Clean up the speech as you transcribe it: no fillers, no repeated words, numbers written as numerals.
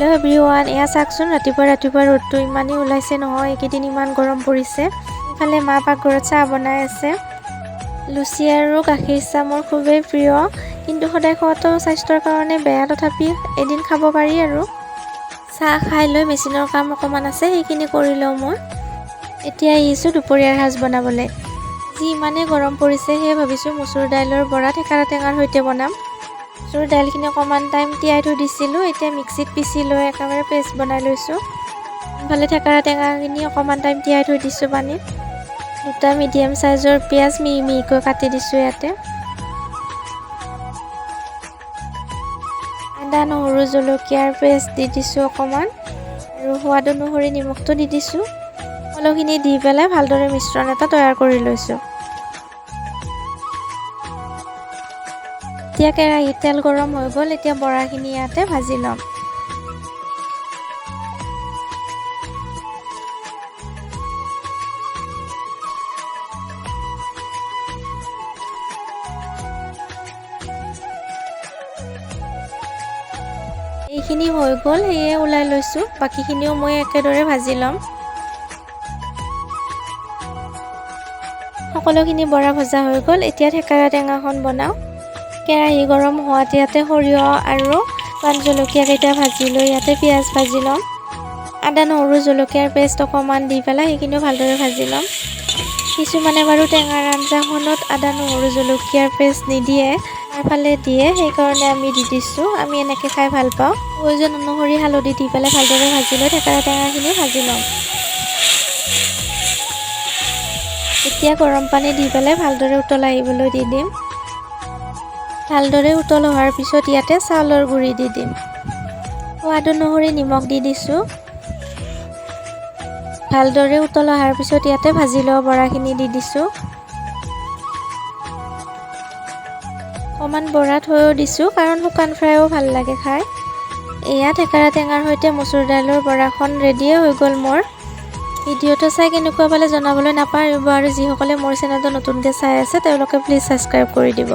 Hello' everyone, এয়া চাওকচোন ৰাতিপুৱা ৰ'দটো ইমানেই ওলাইছে নহয়, এইকেইদিন ইমান গৰম পৰিছে। ইফালে মা পাকঘৰত চাহ বনাই আছে। লুচি আৰু গাখীৰ চাহ মোৰ খুবেই প্ৰিয়, কিন্তু সদায় খোৱাটো স্বাস্থ্যৰ কাৰণে বেয়া, তথাপি এদিন খাব পাৰি আৰু। চাহ খাই লৈ মেচিনৰ কাম অকণমান আছে, সেইখিনি কৰি লওঁ মই। এতিয়া আহিছোঁ দুপৰীয়াৰ সাজ বনাবলৈ। যি ইমানেই গৰম পৰিছে, সেয়ে ভাবিছোঁ মচুৰ দাইলৰ বৰা থেকেৰা টেঙাৰ সৈতে বনাম। মচুৰ দাইলখিনি অকণমান টাইম তিয়াই থৈ দিছিলোঁ, এতিয়া মিক্সিত পিচি লৈ একেবাৰে পেষ্ট বনাই লৈছোঁ। ইফালে থেকেৰা টেঙাখিনি অকণমান টাইম তিয়াই থৈ দিছোঁ পানীত। দুটা মিডিয়াম চাইজৰ পিঁয়াজ মিহিকৈ কাটি দিছোঁ ইয়াতে। আদা নহৰু জলকীয়াৰ পেষ্ট দি দিছোঁ অকণমান, আৰু সোৱাদ অনুসৰি নিমখটো দি দিছোঁ। সকলোখিনি দি পেলাই ভালদৰে মিশ্ৰণ এটা তৈয়াৰ কৰি লৈছোঁ। এতিয়া কেৰাহীত তেল গৰম হৈ গ'ল, এতিয়া বৰাখিনি ইয়াতে ভাজি ল'ম। এইখিনি হৈ গ'ল, সেয়ে ওলাই লৈছোঁ। বাকীখিনিও মই একেদৰে ভাজি ল'ম। সকলোখিনি বৰা ভজা হৈ গ'ল, এতিয়া থেকেৰা টেঙাখন বনাওঁ। কেৰাহী গৰম হোৱাত ইয়াতে সৰিয়হ আৰু পান জলকীয়া কেইটা ভাজি লৈ ইয়াতে পিঁয়াজ ভাজি ল'ম। আদা নহৰু জলকীয়াৰ পেষ্ট অকণমান দি পেলাই সেইখিনিও ভালদৰে ভাজি ল'ম। কিছুমানে বাৰু টেঙাৰ আঞ্জাখনত আদা নহৰু জলকীয়াৰ পেষ্ট নিদিয়ে, আমাৰ ফালে দিয়ে, সেইকাৰণে আমি দি দিছোঁ। আমি এনেকৈ খাই ভাল পাওঁ। প্ৰয়োজন অনুসৰি হালধি দি পেলাই ভালদৰে ভাজি লৈ থেকেৰা টেঙাখিনি ভাজি ল'ম। এতিয়া গৰম পানী দি পেলাই ভালদৰে উতল আহিবলৈ দি দিম। ভালদৰে উতল অহাৰ পিছত ইয়াতে চাউলৰ গুড়ি দি দিম। সোৱাদ অনুসৰি নিমখ দি দিছোঁ। ভালদৰে উতল অহাৰ পিছত ইয়াতে ভাজি লোৱা বৰাখিনি দি দিছোঁ। অকণমান বৰা থৈও দিছোঁ, কাৰণ শুকান ফ্ৰাইও ভাল লাগে খাই। এয়া থেকেৰা টেঙাৰ সৈতে মচুৰ দাইলৰ বৰাখন ৰেডিয়ে হৈ গ'ল মোৰ। ভিডিঅ'টো চাই কেনেকুৱা পালে জনাবলৈ নাপাহৰিব, আৰু যিসকলে মোৰ চেনেলটো নতুনকৈ চাই আছে তেওঁলোকে প্লিজ ছাবস্ক্ৰাইব কৰি দিব।